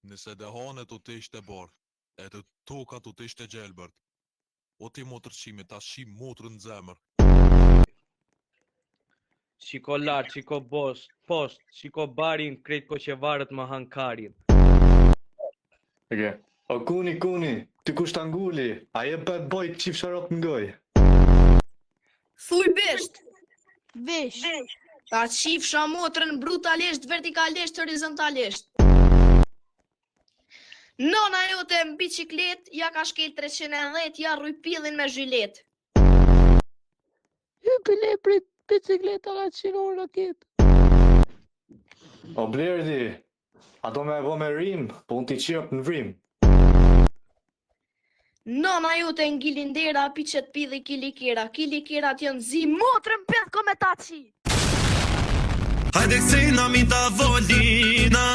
Nëse dehane të të ishte bardh, e të toka të të ishte gjelbërt, o ti motër qime, ta shim motrën në zemër. Shiko lartë, shiko post, shiko barin, krejt koqevarët më hankarin. O kuni, ty kusht anguli, a je bad boy qif sharop në goj. Thuj besht, Vesh. ta qifsha motrën brutalisht, vertikalisht, horizontalisht. Nona jote në biciklet, ja ka shkel 310, ja rruj pillin me zhilet. Hypile prit bicikleta ka qenon raket. O blerdi, ato me e bo me rim, po unë t'i qirp në vrim. Nona jote në gilindera, piqet pidhi kilikera, kilikerat janë zi, motrën peth kometaci. Hajde se na mi ta volina,